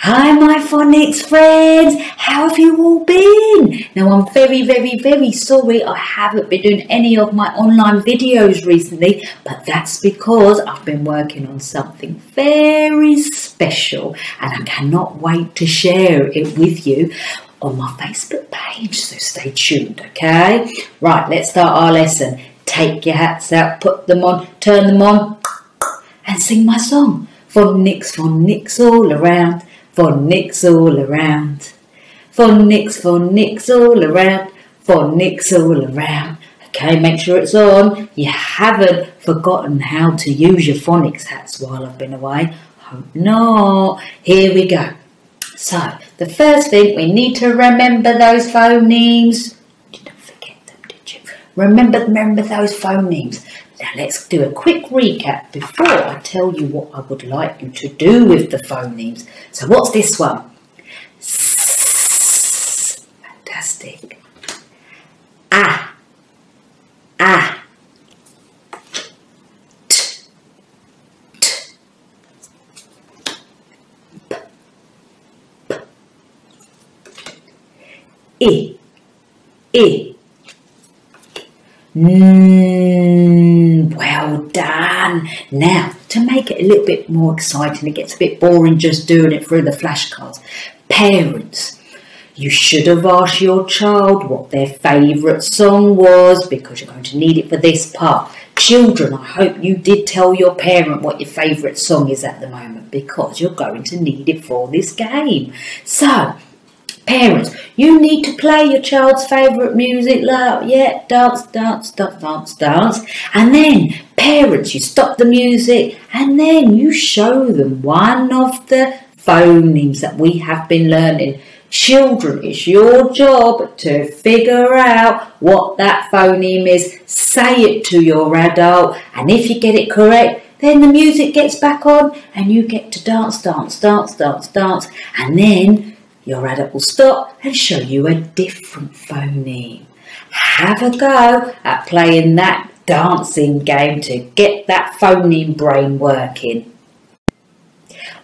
Hi my phonics friends, how have you all been? Now I'm very sorry I haven't been doing any of my online videos recently, but that's because I've been working on something very special and I cannot wait to share it with you on my Facebook page, so stay tuned, okay? Right, let's start our lesson. Take your hats out, put them on, turn them on and sing my song. Phonics, phonics all around. Phonics all around. Phonics, phonics all around. Phonics all around. Okay, make sure it's on. You haven't forgotten how to use your phonics hats while I've been away. Hope not. Here we go. So, the first thing, we need to remember those phonemes. You didn't forget them, did you? Remember those phonemes. Now let's do a quick recap before I tell you what I would like you to do with the phonemes. So what's this one? S. Fantastic. Ah. Ah. T. T. P. P. I. Well done. Now, to make it a little bit more exciting, it gets a bit boring just doing it through the flashcards. Parents, you should have asked your child what their favourite song was because you're going to need it for this part. Children, I hope you did tell your parent what your favourite song is at the moment because you're going to need it for this game. So, parents, you need to play your child's favourite music loud. Yeah, dance, dance, dance, dance, dance. And then, parents, you stop the music and then you show them one of the phonemes that we have been learning. Children, it's your job to figure out what that phoneme is. Say it to your adult, and if you get it correct, then the music gets back on and you get to dance, dance, dance, dance, dance. And then your adult will stop and show you a different phoneme. Have a go at playing that dancing game to get that phoneme brain working.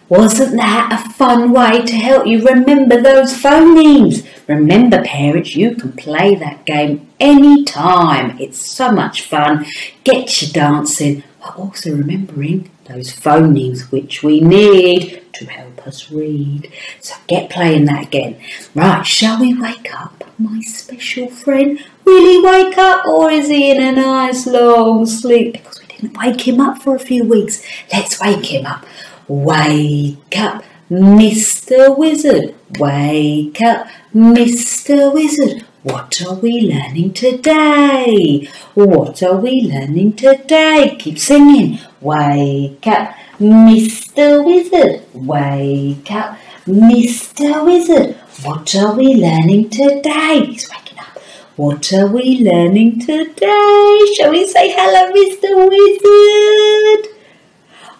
Wasn't that a fun way to help you remember those phonemes? Remember, parents, you can play that game anytime. It's so much fun. Get you dancing, but also remembering those phonemes which we need to help us read. So get playing that again. Right, shall we wake up my special friend? Will he wake up or is he in a nice long sleep? Because we didn't wake him up for a few weeks. Let's wake him up. Wake up, Mr. Wizard. Wake up, Mr. Wizard. What are we learning today? What are we learning today? Keep singing. Wake up, Mr. Wizard. Wake up, Mr. Wizard. What are we learning today? He's waking up. What are we learning today? Shall we say hello, Mr. Wizard?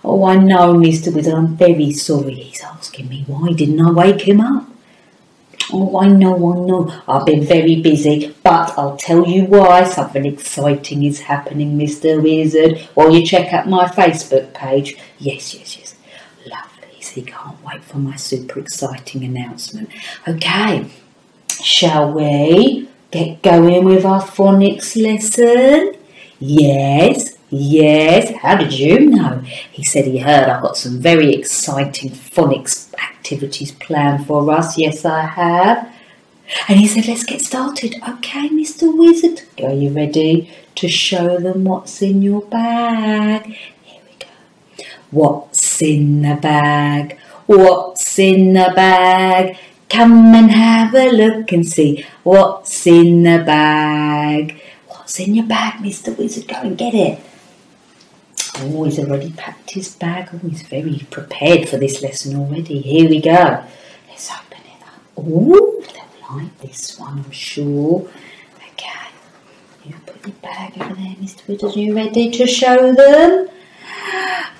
Oh, I know, Mr. Wizard, I'm very sorry. He's asking me why didn't I wake him up. Oh, I know. I've been very busy, but I'll tell you why. Something exciting is happening, Mr. Wizard. Or you check out my Facebook page. Yes. Lovely. So you can't wait for my super exciting announcement. Okay, shall we get going with our phonics lesson? Yes. How did you know? He said he heard I've got some very exciting phonics activities planned for us. Yes, I have. And he said, let's get started. Okay, Mr. Wizard, are you ready to show them what's in your bag? Here we go. What's in the bag? What's in the bag? Come and have a look and see what's in the bag. What's in your bag, Mr. Wizard? Go and get it. Oh, he's already packed his bag. Oh, he's very prepared for this lesson already. Here we go. Let's open it up. Oh, they'll like this one, I'm sure. Okay. You put your bag over there, Mr. Wizard. Are you ready to show them?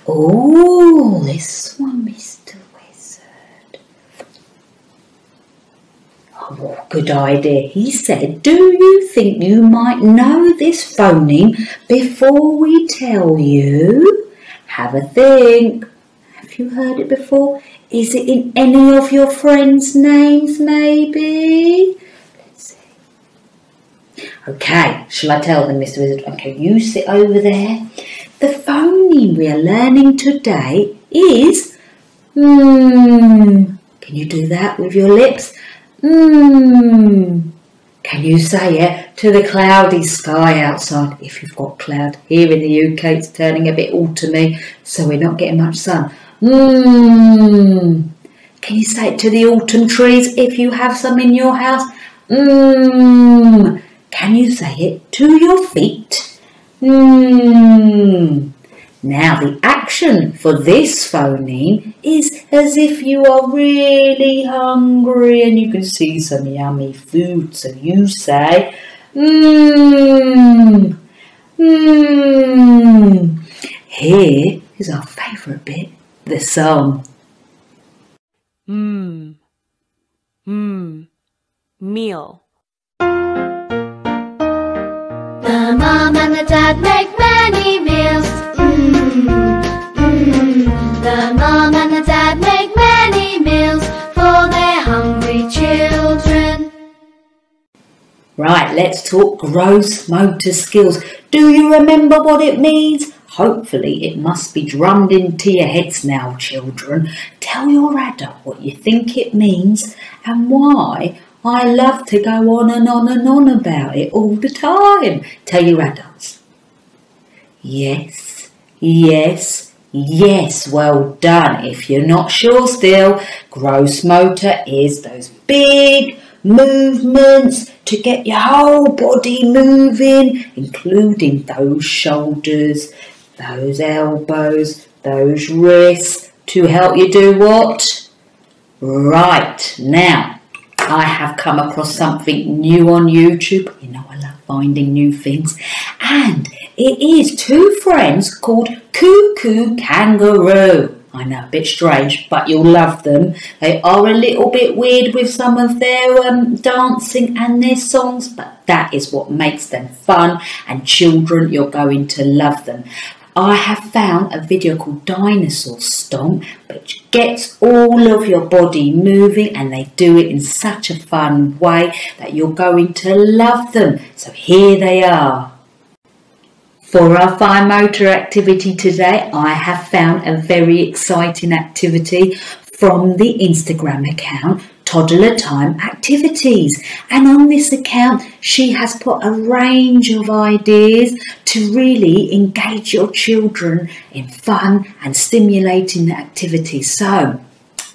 Oh, this one, Mr. Wizard. Oh, good idea. He said, do you think you might know this phoneme before we tell you? Have a think. Have you heard it before? Is it in any of your friends' names, maybe? Let's see. Okay, shall I tell them, Mr. Wizard? Okay, you sit over there. The phoneme we are learning today is Can you do that with your lips? Can you say it to the cloudy sky outside? If you've got cloud. Here in the UK, it's turning a bit autumny, so we're not getting much sun. Can you say it to the autumn trees if you have some in your house? Can you say it to your feet? Now the action for this phoneme is as if you are really hungry and you can see some yummy food. So you say, Here is our favourite bit, the song. Meal. The mom and the dad make many meals. The mom and the dad make many meals for their hungry children. Right, let's talk gross motor skills. Do you remember what it means? Hopefully it must be drummed into your heads now, children. Tell your adult what you think it means and why I love to go on and on and on about it all the time. Tell your adults. Yes, yes, yes, well done. If you're not sure still, gross motor is those big movements to get your whole body moving, including those shoulders, those elbows, those wrists, to help you do what? Right, now I have come across something new on YouTube. You know I love finding new things. And it is two friends called Koo Koo Kanga Roo. I know, a bit strange, but you'll love them. They are a little bit weird with some of their dancing and their songs, but that is what makes them fun. And children, you're going to love them. I have found a video called Dinosaur Stomp, which gets all of your body moving, and they do it in such a fun way that you're going to love them. So here they are. For our fine motor activity today, I have found a very exciting activity from the Instagram account, Toddler Time Activities. And on this account, she has put a range of ideas to really engage your children in fun and stimulating activities. So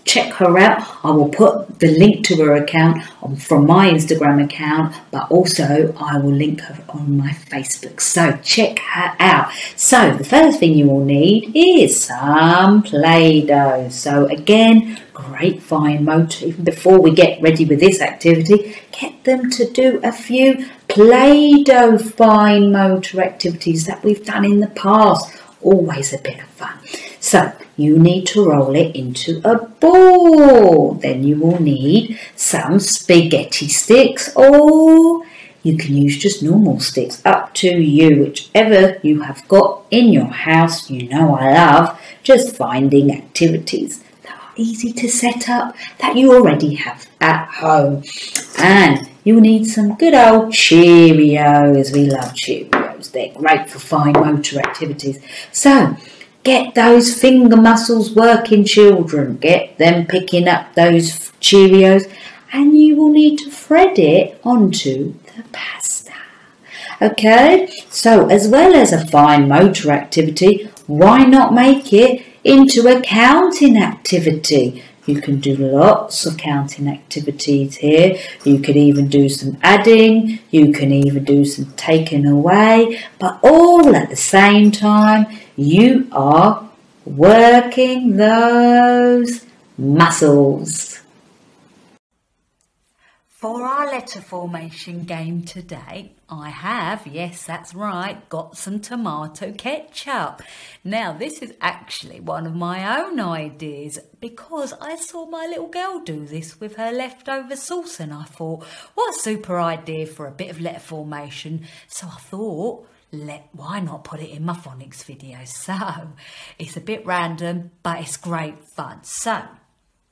check her out. I will put the link to her account from my Instagram account, but also I will link her on my Facebook. So check her out. So the first thing you will need is some Play-Doh. So again, great fine motor. Even before we get ready with this activity, get them to do a few Play-Doh fine motor activities that we've done in the past. Always a bit of fun. So you need to roll it into a ball. Then you will need some spaghetti sticks, or you can use just normal sticks, up to you, whichever you have got in your house. You know I love just finding activities that are easy to set up, that you already have at home. And you'll need some good old Cheerios. We love Cheerios. They're great for fine motor activities. So get those finger muscles working, children. Get them picking up those Cheerios, and you will need to thread it onto the pasta. Okay, so as well as a fine motor activity, why not make it into a counting activity? You can do lots of counting activities here. You could even do some adding. You can even do some taking away. But all at the same time, you are working those muscles. For our letter formation game today, I have, yes, that's right, got some tomato ketchup. Now, this is actually one of my own ideas because I saw my little girl do this with her leftover sauce, and I thought, what a super idea for a bit of letter formation. So I thought, why not put it in my phonics video? So it's a bit random, but it's great fun. So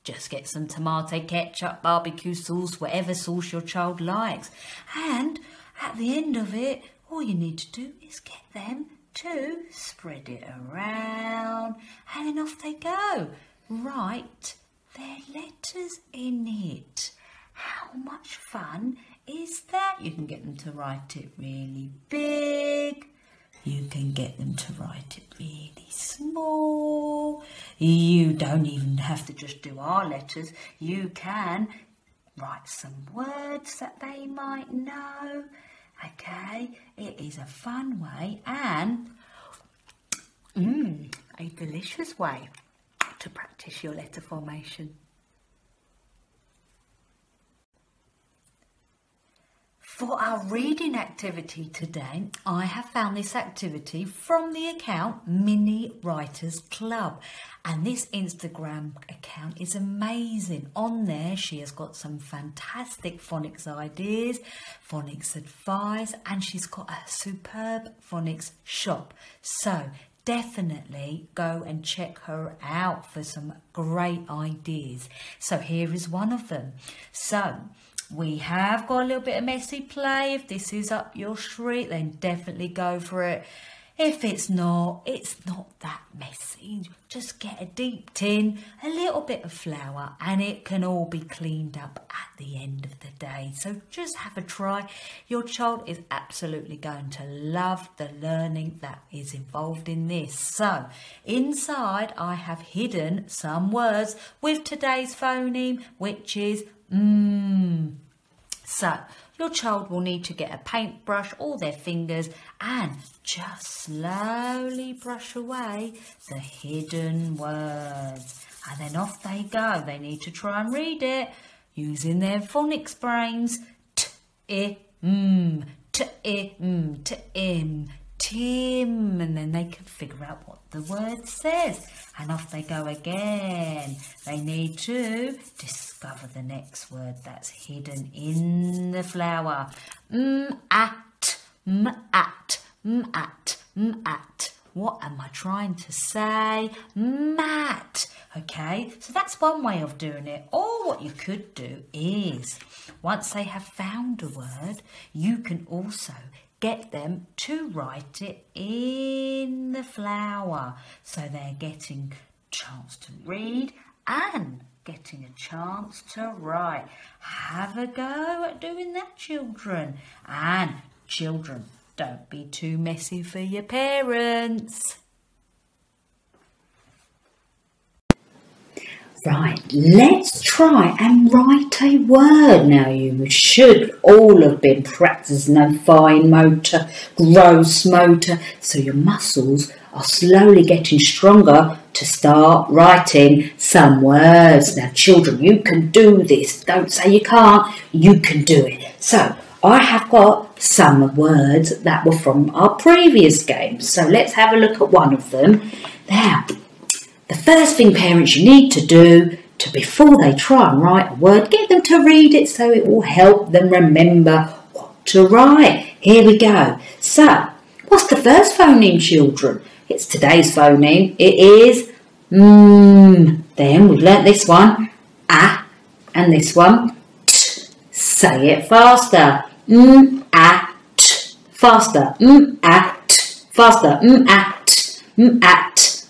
Just get some tomato ketchup, barbecue sauce, whatever sauce your child likes. And at the end of it, all you need to do is get them to spread it around, and then off they go. Write their letters in it. How much fun is that? You can get them to write it really big. You can get them to write it really small. You don't even have to just do our letters. You can write some words that they might know. Okay, it is a fun way and a delicious way to practice your letter formation. For our reading activity today, I have found this activity from the account Mini Writers Club. And this Instagram account is amazing. On there, she has got some fantastic phonics ideas, phonics advice, and she's got a superb phonics shop. So definitely go and check her out for some great ideas. So here is one of them. So we have got a little bit of messy play. If this is up your street, then definitely go for it. If it's not that messy. Just get a deep tin, a little bit of flour, and it can all be cleaned up at the end of the day. So just have a try. Your child is absolutely going to love the learning that is involved in this. So inside I have hidden some words with today's phoneme, which is So your child will need to get a paintbrush or their fingers and just slowly brush away the hidden words. And then off they go. They need to try and read it using their phonics brains. T-I-M, T-I-M, T-I-M, Tim, and then they can figure out what the word says. And off they go again. They need to discover the next word that's hidden in the flower. At, at, at, at. What am I trying to say? Mat. Okay, so that's one way of doing it. Or what you could do is, once they have found a word, you can also get them to write it in the flower. So they're getting a chance to read and getting a chance to write. Have a go at doing that, children. And children, don't be too messy for your parents. Right, let's try and write a word. Now you should all have been practicing a fine motor, gross motor, so your muscles are slowly getting stronger to start writing some words. Now children, you can do this. Don't say you can't, you can do it. So I have got some words that were from our previous games. So let's have a look at one of them. Now, the first thing parents you need to do before they try and write a word, get them to read it so it will help them remember what to write. Here we go. So, what's the first phoneme, children? It's today's phoneme. It is Then we've learnt this one, and this one, t. Say it faster. At. Faster. At. Faster. At. At.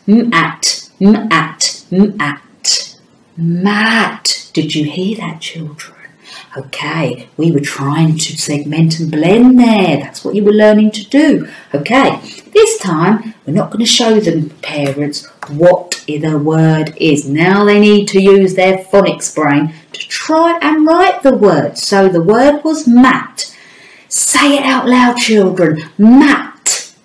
At. Mat. Did you hear that, children? Okay, we were trying to segment and blend there. That's what you were learning to do. Okay, this time we're not going to show them, parents, what the word is. Now they need to use their phonics brain to try and write the word. So the word was mat. Say it out loud, children. Mat.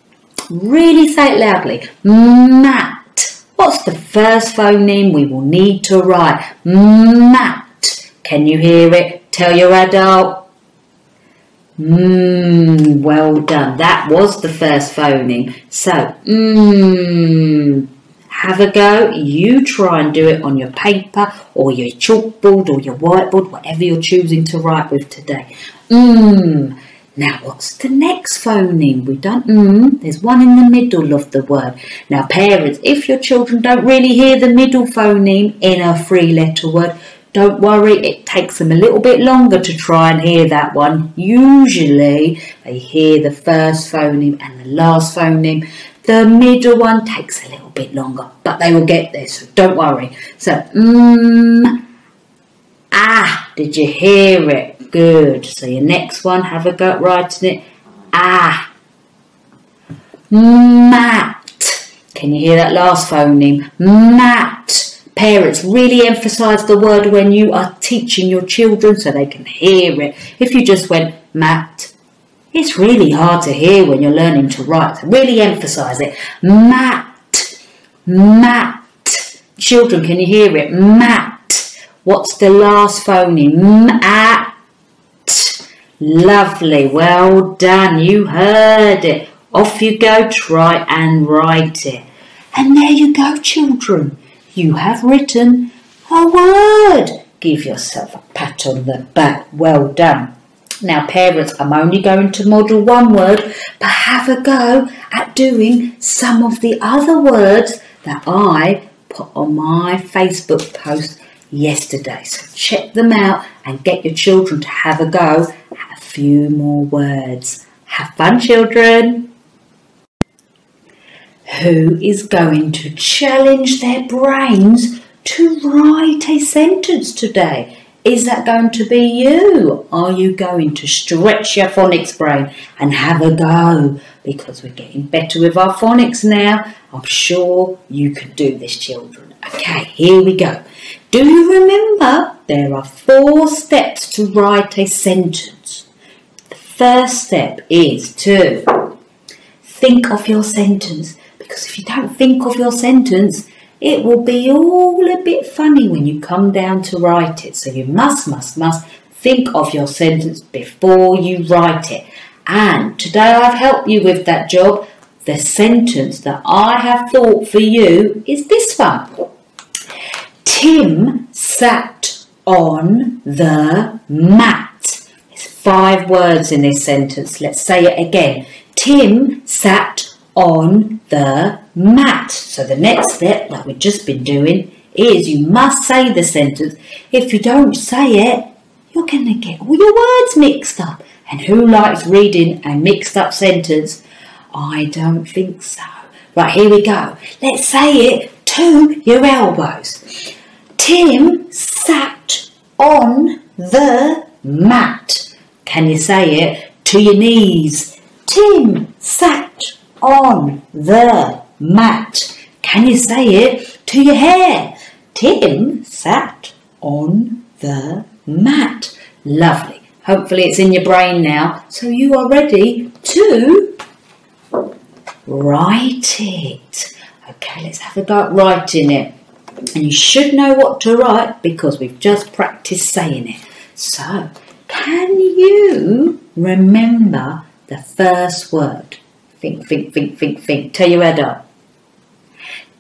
Really say it loudly. Mat. What's the first phoneme we will need to write? Mat. Can you hear it? Tell your adult. Well done. That was the first phoneme. So, have a go. You try and do it on your paper or your chalkboard or your whiteboard, whatever you're choosing to write with today. Now, what's the next phoneme? We've done there's one in the middle of the word. Now, parents, if your children don't really hear the middle phoneme in a three-letter word, don't worry, it takes them a little bit longer to try and hear that one. Usually, they hear the first phoneme and the last phoneme. The middle one takes a little bit longer, but they will get there, so don't worry. So, did you hear it? Good. So your next one, have a go at writing it. Mat. Can you hear that last phoneme? Mat. Parents, really emphasise the word when you are teaching your children so they can hear it. If you just went mat, it's really hard to hear when you're learning to write. So really emphasise it. Mat. Mat. Children, can you hear it? Mat. What's the last phoneme? Mat. Lovely, well done, you heard it. Off you go, try and write it. And there you go, children. You have written a word. Give yourself a pat on the back. Well done. Now, parents, I'm only going to model one word, but have a go at doing some of the other words that I put on my Facebook post yesterday. So check them out and get your children to have a go at a few more words. Have fun, children. Who is going to challenge their brains to write a sentence today? Is that going to be you? Are you going to stretch your phonics brain and have a go? Because we're getting better with our phonics now. I'm sure you can do this, children. Okay, here we go. Do you remember there are 4 steps to write a sentence? The first step is to think of your sentence. Because if you don't think of your sentence, it will be all a bit funny when you come down to write it. So you must think of your sentence before you write it. And today I've helped you with that job. The sentence that I have thought for you is this one. Tim sat on the mat. There's 5 words in this sentence. Let's say it again. Tim sat on the mat. So the next step, like we've just been doing, is you must say the sentence. If you don't say it, you're going to get all your words mixed up. And who likes reading a mixed up sentence? I don't think so. Right, here we go. Let's say it to your elbows. Tim sat on the mat. Can you say it to your knees? Tim sat on the mat. Can you say it to your hair? Tim sat on the mat. Lovely. Hopefully it's in your brain now, so you are ready to write it. Okay, let's have a go at writing it. And you should know what to write because we've just practiced saying it. So, can you remember the first word? Think. Tell your head up.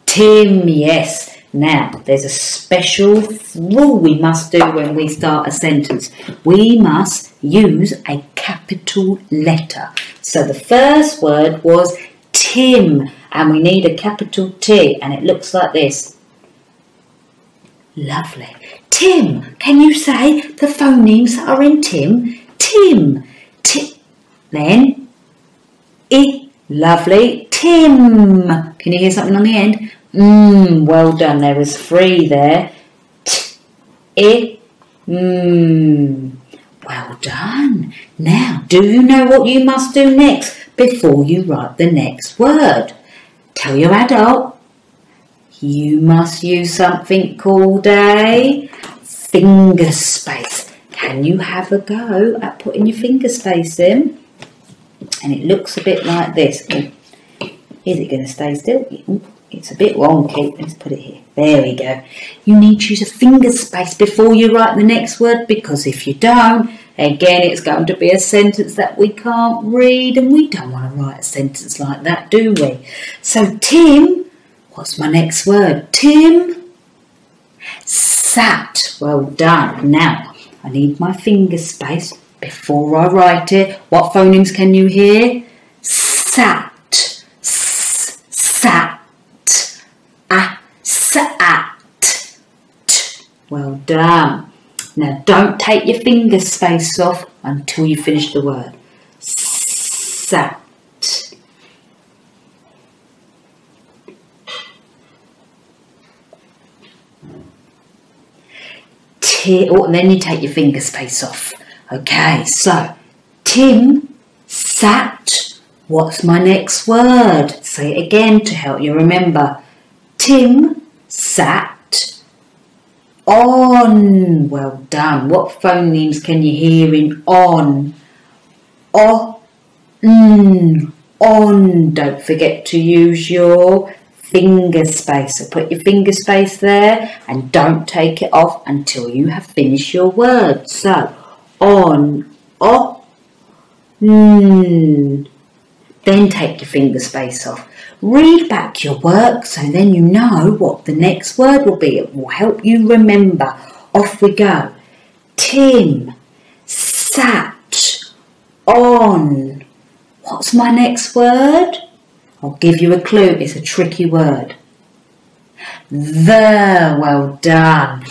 Tim, yes. Now, there's a special rule we must do when we start a sentence. We must use a capital letter. So the first word was Tim, and we need a capital T, and it looks like this. Lovely. Tim, can you say the phonemes that are in Tim? Tim. Then, I. Lovely. Tim. Can you hear something on the end? Well done. There was 3 there. T, I, Well done. Now, do you know what you must do next before you write the next word? Tell your adult. You must use something called a finger space. Can you have a go at putting your finger space in? And it looks a bit like this. Is it going to stay still? It's a bit wonky. Let's put it here. There we go. You need to use a finger space before you write the next word, because if you don't, again, it's going to be a sentence that we can't read, and we don't want to write a sentence like that, do we? So, Tim, what's my next word? Tim sat. Well done. Now, I need my finger space before I write it, what phonemes can you hear? Sat, sat, sat, t. Well done. Now don't take your finger space off until you finish the word. Sat. And then you take your finger space off. Okay, so Tim sat. What's my next word? Say it again to help you remember. Tim sat on. Well done. What phonemes can you hear in on? O, n, on. Don't forget to use your finger space. So put your finger space there and don't take it off until you have finished your word. So on, o, n. Then take your finger space off. Read back your work so then you know what the next word will be. It will help you remember. Off we go. Tim sat on. What's my next word? I'll give you a clue. It's a tricky word. The. Well done.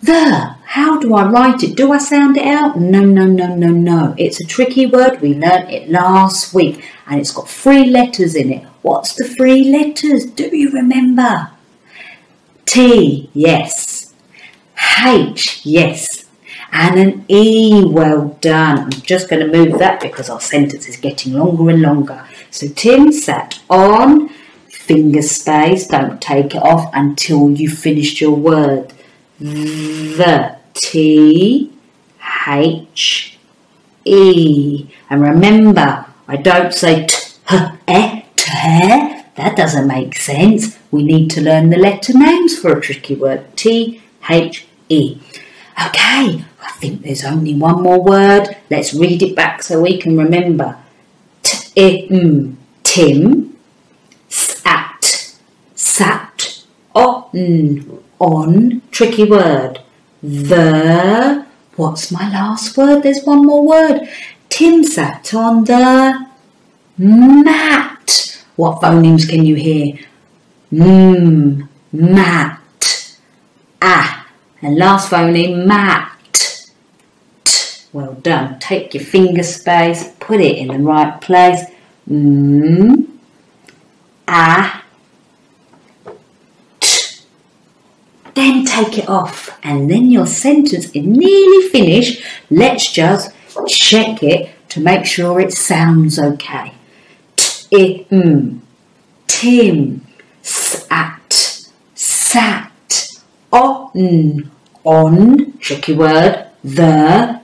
The. How do I write it? Do I sound it out? No, no, no, no, no. It's a tricky word. We learnt it last week and it's got 3 letters in it. What's the 3 letters? Do you remember? T, yes. H, yes. And an E, well done. I'm just going to move that because our sentence is getting longer and longer. So Tim sat on, finger space, don't take it off until you finished your word. The, T, H, E. And remember, I don't say t, h, e, t, h. That doesn't make sense. We need to learn the letter names for a tricky word. T, H, E. Okay, I think there's only one more word. Let's read it back so we can remember. Tim, sat, sat, on, tricky word. The, what's my last word? There's one more word. Tim sat on the mat. What phonemes can you hear? Mat, and last phoneme, mat. T. Well done. Take your finger space, put it in the right place. T. Then take it off, and then your sentence is nearly finished. Let's just check it to make sure it sounds okay. Tim, sat, on, tricky word, the,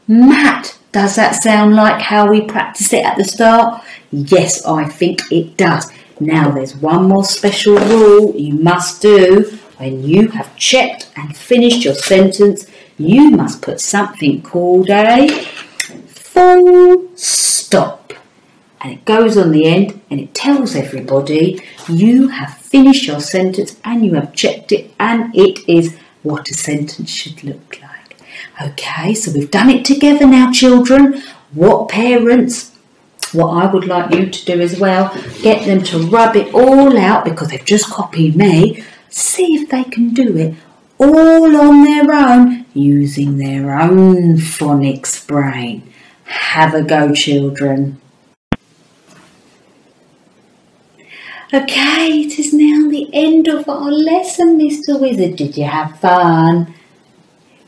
mat. Does that sound like how we practiced it at the start? Yes, I think it does. Now there's one more special rule you must do when you have checked and finished your sentence. You must put something called a full stop. And it goes on the end and it tells everybody you have finished your sentence and you have checked it and it is what a sentence should look like. Okay, so we've done it together now, children. What I would like you to do as well, get them to rub it all out because they've just copied me. See if they can do it all on their own using their own phonics brain. Have a go, children. Okay, it is now the end of our lesson, Mr. Wizard. Did you have fun?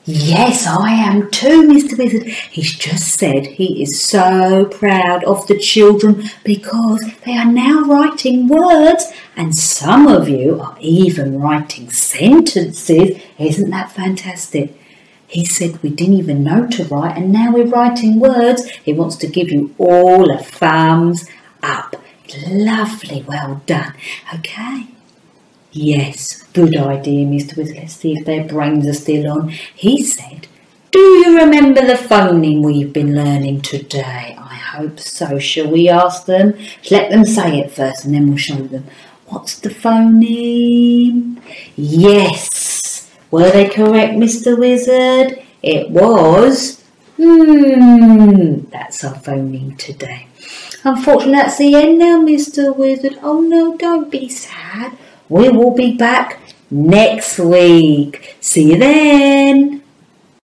Yes, I am too, Mr. Wizard. He's just said he is so proud of the children because they are now writing words and some of you are even writing sentences. Isn't that fantastic? He said we didn't even know to write and now we're writing words. He wants to give you all a thumbs up. Lovely, well done. Okay. Yes, good idea, Mr. Wizard. Let's see if their brains are still on. He said, do you remember the phoneme we've been learning today? I hope so. Shall we ask them? Let them say it first and then we'll show them. What's the phoneme? Yes. Were they correct, Mr. Wizard? It was That's our phoneme today. Unfortunately, that's the end now, Mr. Wizard. Oh no, don't be sad. We will be back next week. See you then.